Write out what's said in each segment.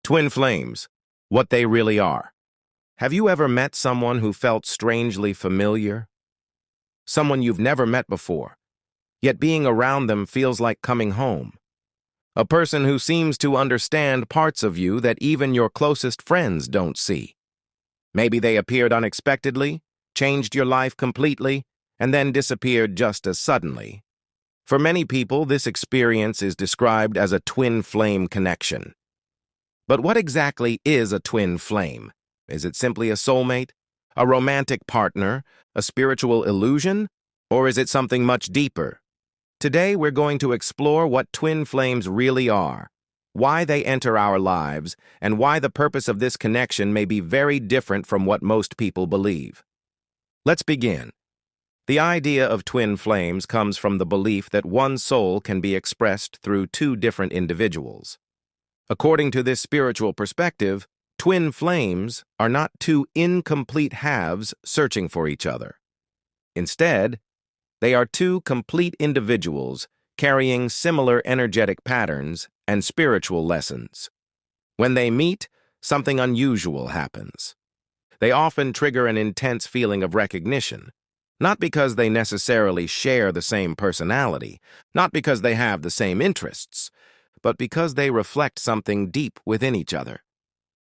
Twin flames, what they really are. Have you ever met someone who felt strangely familiar? Someone you've never met before, yet being around them feels like coming home. A person who seems to understand parts of you that even your closest friends don't see. Maybe they appeared unexpectedly, changed your life completely, and then disappeared just as suddenly. For many people, this experience is described as a twin flame connection. But what exactly is a twin flame? Is it simply a soulmate, a romantic partner, a spiritual illusion, or is it something much deeper? Today, we're going to explore what twin flames really are, why they enter our lives, and why the purpose of this connection may be very different from what most people believe. Let's begin. The idea of twin flames comes from the belief that one soul can be expressed through two different individuals. According to this spiritual perspective, twin flames are not two incomplete halves searching for each other. Instead, they are two complete individuals carrying similar energetic patterns and spiritual lessons. When they meet, something unusual happens. They often trigger an intense feeling of recognition, not because they necessarily share the same personality, not because they have the same interests, but because they reflect something deep within each other.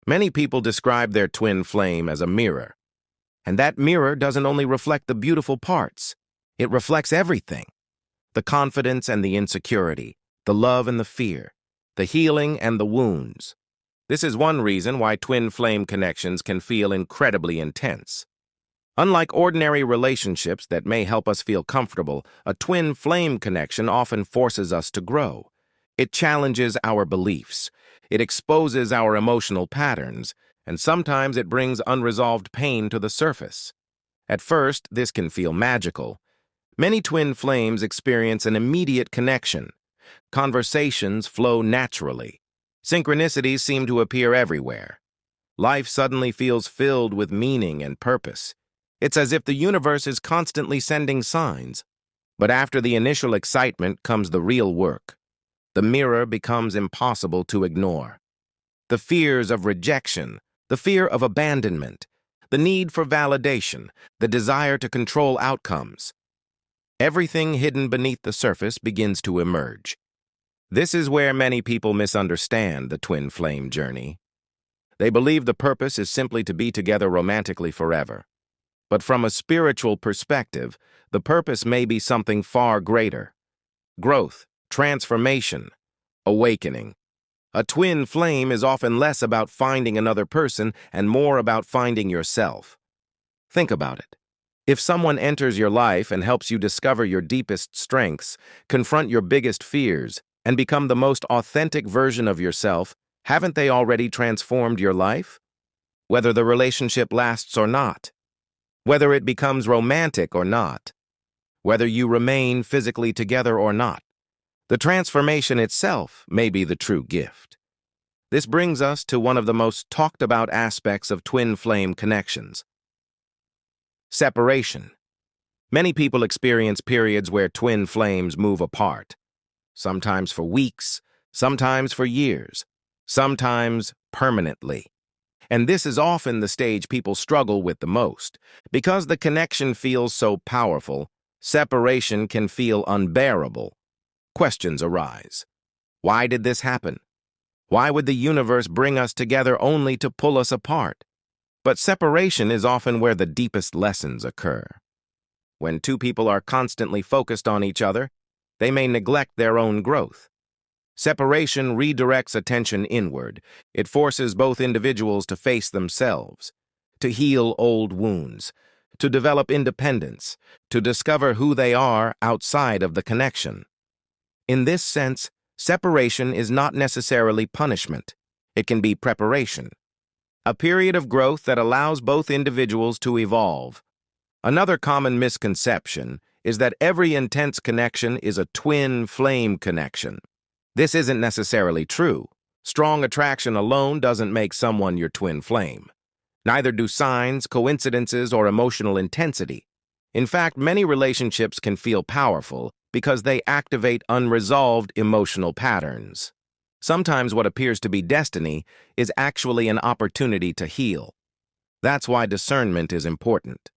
Many people describe their twin flame as a mirror. And that mirror doesn't only reflect the beautiful parts, it reflects everything. The confidence and the insecurity, the love and the fear, the healing and the wounds. This is one reason why twin flame connections can feel incredibly intense. Unlike ordinary relationships that may help us feel comfortable, a twin flame connection often forces us to grow. It challenges our beliefs, it exposes our emotional patterns, and sometimes it brings unresolved pain to the surface. At first, this can feel magical. Many twin flames experience an immediate connection. Conversations flow naturally. Synchronicities seem to appear everywhere. Life suddenly feels filled with meaning and purpose. It's as if the universe is constantly sending signs. But after the initial excitement comes the real work. The mirror becomes impossible to ignore. The fears of rejection, the fear of abandonment, the need for validation, the desire to control outcomes. Everything hidden beneath the surface begins to emerge. This is where many people misunderstand the twin flame journey. They believe the purpose is simply to be together romantically forever. But from a spiritual perspective, the purpose may be something far greater. Growth, transformation, awakening. A twin flame is often less about finding another person and more about finding yourself. Think about it. If someone enters your life and helps you discover your deepest strengths, confront your biggest fears, and become the most authentic version of yourself, haven't they already transformed your life? Whether the relationship lasts or not, whether it becomes romantic or not, whether you remain physically together or not, the transformation itself may be the true gift. This brings us to one of the most talked about aspects of twin flame connections. Separation. Many people experience periods where twin flames move apart, sometimes for weeks, sometimes for years, sometimes permanently. And this is often the stage people struggle with the most. Because the connection feels so powerful, separation can feel unbearable. Questions arise. Why did this happen? Why would the universe bring us together only to pull us apart? But separation is often where the deepest lessons occur. When two people are constantly focused on each other, they may neglect their own growth. Separation redirects attention inward. It forces both individuals to face themselves, to heal old wounds, to develop independence, to discover who they are outside of the connection. In this sense, separation is not necessarily punishment. It can be preparation. A period of growth that allows both individuals to evolve. Another common misconception is that every intense connection is a twin flame connection. This isn't necessarily true. Strong attraction alone doesn't make someone your twin flame. Neither do signs, coincidences, or emotional intensity. In fact, many relationships can feel powerful because they activate unresolved emotional patterns. Sometimes what appears to be destiny is actually an opportunity to heal. That's why discernment is important.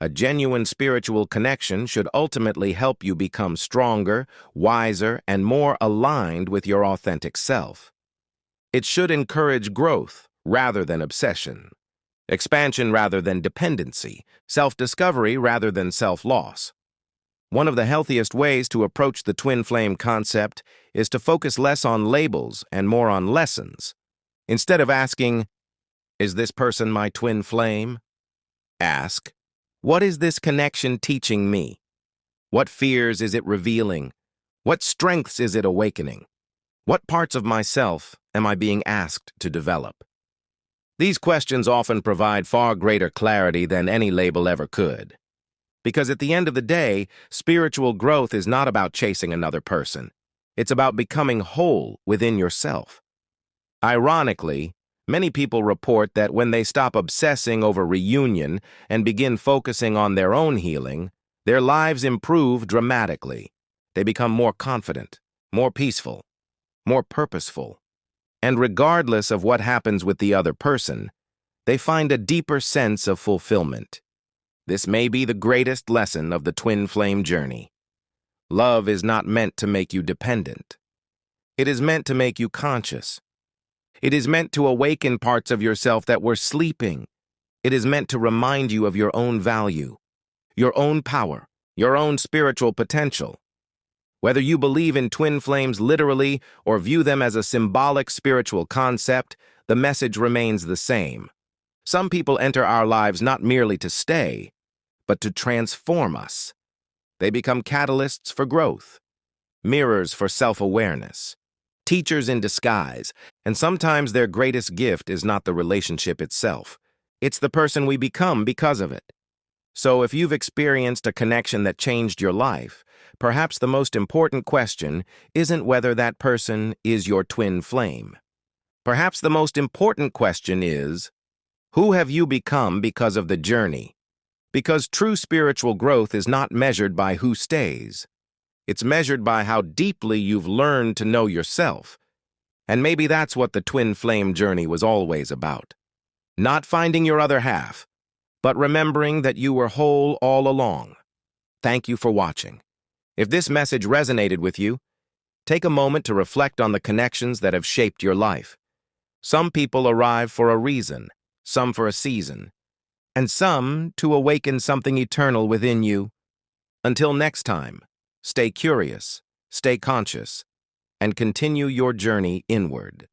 A genuine spiritual connection should ultimately help you become stronger, wiser, and more aligned with your authentic self. It should encourage growth rather than obsession, expansion rather than dependency, self-discovery rather than self-loss. One of the healthiest ways to approach the twin flame concept is to focus less on labels and more on lessons. Instead of asking, "Is this person my twin flame?" ask, "What is this connection teaching me? What fears is it revealing? What strengths is it awakening? What parts of myself am I being asked to develop?" These questions often provide far greater clarity than any label ever could. Because at the end of the day, spiritual growth is not about chasing another person. It's about becoming whole within yourself. Ironically, many people report that when they stop obsessing over reunion and begin focusing on their own healing, their lives improve dramatically. They become more confident, more peaceful, more purposeful. And regardless of what happens with the other person, they find a deeper sense of fulfillment. This may be the greatest lesson of the twin flame journey. Love is not meant to make you dependent. It is meant to make you conscious. It is meant to awaken parts of yourself that were sleeping. It is meant to remind you of your own value, your own power, your own spiritual potential. Whether you believe in twin flames literally or view them as a symbolic spiritual concept, the message remains the same. Some people enter our lives not merely to stay, but to transform us. They become catalysts for growth, mirrors for self-awareness, teachers in disguise, and sometimes their greatest gift is not the relationship itself. It's the person we become because of it. So if you've experienced a connection that changed your life, perhaps the most important question isn't whether that person is your twin flame. Perhaps the most important question is, who have you become because of the journey? Because true spiritual growth is not measured by who stays. It's measured by how deeply you've learned to know yourself. And maybe that's what the twin flame journey was always about. Not finding your other half, but remembering that you were whole all along. Thank you for watching. If this message resonated with you, take a moment to reflect on the connections that have shaped your life. Some people arrive for a reason, some for a season, and some to awaken something eternal within you. Until next time, stay curious, stay conscious, and continue your journey inward.